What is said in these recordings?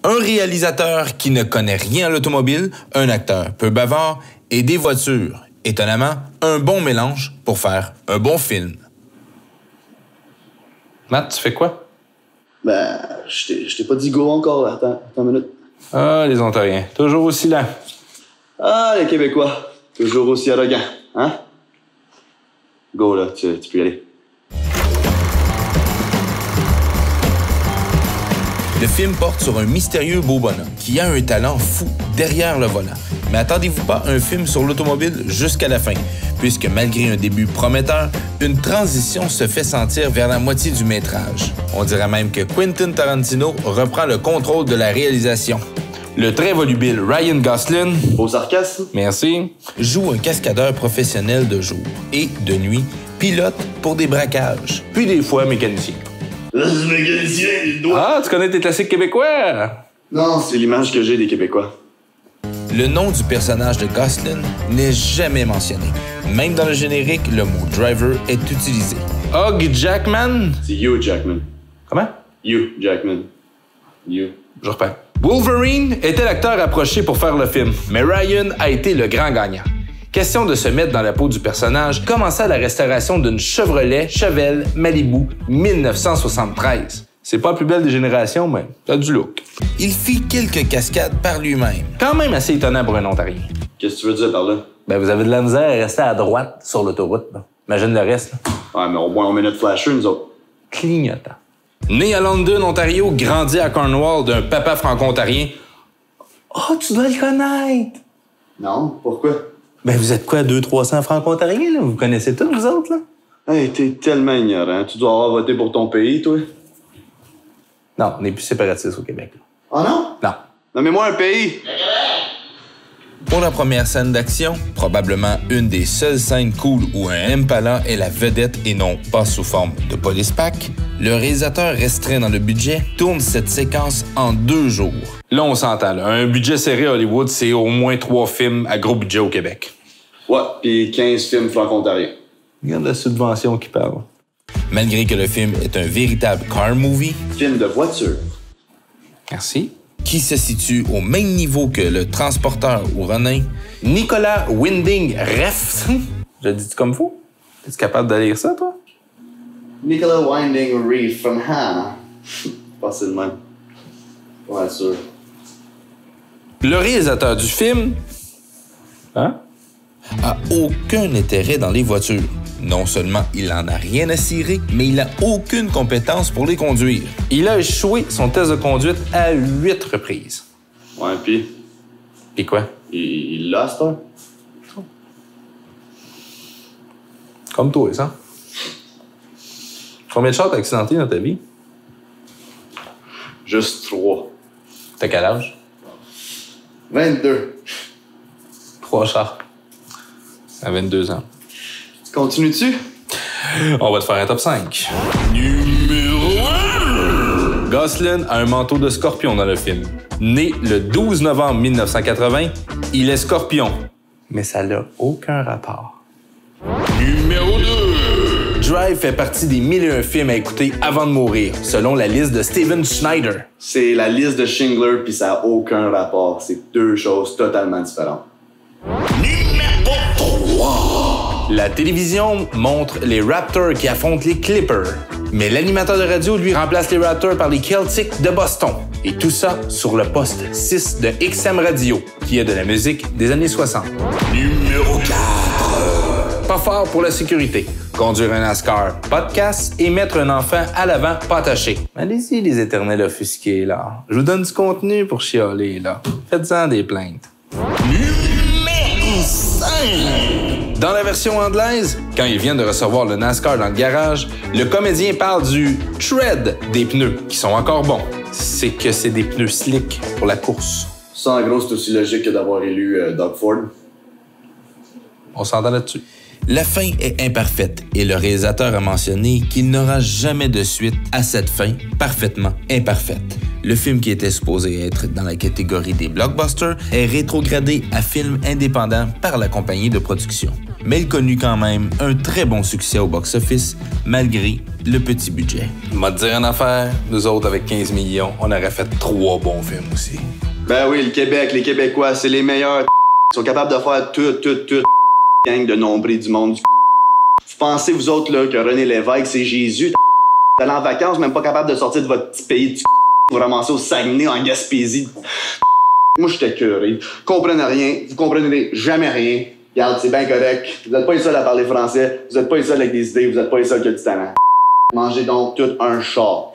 Un réalisateur qui ne connaît rien à l'automobile, un acteur peu bavard et des voitures. Étonnamment, un bon mélange pour faire un bon film. Matt, tu fais quoi? Ben, je t'ai pas dit go encore, là. Attends une minute. Ah, les Ontariens, toujours aussi lents. Ah, les Québécois, toujours aussi arrogants, hein? Go, là, tu peux y aller. Le film porte sur un mystérieux beau bonhomme qui a un talent fou derrière le volant. Mais attendez-vous pas à un film sur l'automobile jusqu'à la fin, puisque malgré un début prometteur, une transition se fait sentir vers la moitié du métrage. On dirait même que Quentin Tarantino reprend le contrôle de la réalisation. Le très volubile Ryan Gosling, Beau sarcasme? merci, joue un cascadeur professionnel de jour et, de nuit, pilote pour des braquages, puis des fois mécanicien. Ah, tu connais tes classiques québécois? Non, c'est l'image que j'ai des Québécois. Le nom du personnage de Gosling n'est jamais mentionné. Même dans le générique, le mot « driver » est utilisé. Hugh Jackman? C'est Hugh Jackman. Comment? Hugh Jackman. Hugh. Je repars. Wolverine était l'acteur approché pour faire le film, mais Ryan a été le grand gagnant. Question de se mettre dans la peau du personnage, commença la restauration d'une Chevrolet Chevelle Malibu 1973. C'est pas la plus belle des générations, mais t'as du look. Il fit quelques cascades par lui-même. Quand même assez étonnant pour un Ontarien. Qu'est-ce que tu veux dire par là? Ben, vous avez de la misère à rester à droite sur l'autoroute. Là. Imagine le reste. Là. Ouais, mais au moins on met notre flasher, nous autres. Clignotant. Né à London, Ontario, grandi à Cornwall d'un papa franco-ontarien. Oh, tu dois le connaître! Non, pourquoi? Ben, vous êtes quoi, 200-300 franco-ontariens, là? Vous connaissez tous, vous autres, là? Hey, t'es tellement ignorant. Tu dois avoir voté pour ton pays, toi. Non, on n'est plus séparatistes au Québec. Là. Ah non? Non. Nommez-moi un pays. Pour la première scène d'action, probablement une des seules scènes cool où un Impala est la vedette et non pas sous forme de police pack, le réalisateur restreint dans le budget tourne cette séquence en 2 jours. Là, on s'entend, là. Un budget serré à Hollywood, c'est au moins 3 films à gros budget au Québec. Ouais, pis 15 films franco-ontariens. Regarde la subvention qui parle. Malgré que le film est un véritable car movie, Film de voiture. Merci. qui se situe au même niveau que Le Transporteur ou Ronin, Nicolas Winding Refn. Je le dis comme faux? Es-tu capable de lire ça, toi? Nicolas Winding Refn from Hannah. Facilement. Ouais, sûr. le réalisateur du film Hein? a aucun intérêt dans les voitures. Non seulement il en a rien à cirer, mais il a aucune compétence pour les conduire. Il a échoué son test de conduite à 8 reprises. Ouais, pis Puis quoi? il l'a, c'est un? Comme toi, ça. Combien de chars t'as accidenté dans ta vie? Juste 3. T'as quel âge? 22. 3 chars. À 22 ans. Continues-tu? On va te faire un top 5. Numéro 1! Gosling a un manteau de scorpion dans le film. Né le 12 novembre 1980, il est scorpion. Mais ça n'a aucun rapport. Numéro 2! Drive fait partie des 1001 films à écouter avant de mourir, selon la liste de Steven Schneider. C'est la liste de Schindler, puis ça n'a aucun rapport. C'est 2 choses totalement différentes. Numéro 3! La télévision montre les Raptors qui affrontent les Clippers. Mais l'animateur de radio, lui, remplace les Raptors par les Celtics de Boston. Et tout ça sur le poste 6 de XM Radio, qui est de la musique des années 60. Numéro 4! Pas fort pour la sécurité. Conduire un NASCAR, pas de casse et mettre un enfant à l'avant, pas attaché. Allez-y, les éternels offusqués, là. Je vous donne du contenu pour chialer, là. Faites-en des plaintes. Numéro 5! Dans la version anglaise, quand ils viennent de recevoir le NASCAR dans le garage, le comédien parle du tread des pneus, qui sont encore bons. C'est que c'est des pneus slick pour la course. Ça, en gros, c'est aussi logique que d'avoir élu Doug Ford. On s'entend là-dessus. La fin est imparfaite et le réalisateur a mentionné qu'il n'aura jamais de suite à cette fin parfaitement imparfaite. Le film qui était supposé être dans la catégorie des blockbusters est rétrogradé à film indépendant par la compagnie de production. mais il connut quand même un très bon succès au box-office, malgré le petit budget. M'a te dire une affaire, nous autres, avec 15 millions, on aurait fait 3 bons films aussi. Ben oui, le Québec, les Québécois, c'est les meilleurs. Ils sont capables de faire tout, gang de nombrils du monde. Vous pensez, vous autres, là, que René Lévesque, c'est Jésus? Vous allez en vacances, même pas capable de sortir de votre petit pays de vous ramasser au Saguenay, en Gaspésie. Moi, j'étais écœuré. Vous comprenez rien, vous comprenez jamais rien. Regarde, c'est bien correct. Vous n'êtes pas les seuls à parler français, vous n'êtes pas les seuls avec des idées, vous n'êtes pas les seuls qui ont du talent. Mangez donc tout un char.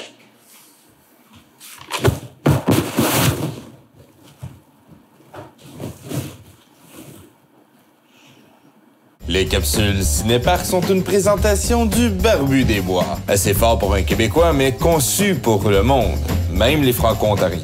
Les capsules Cinéparc sont une présentation du Barbu des Bois. Assez fort pour un Québécois, mais conçu pour le monde, même les Franco-Ontariens.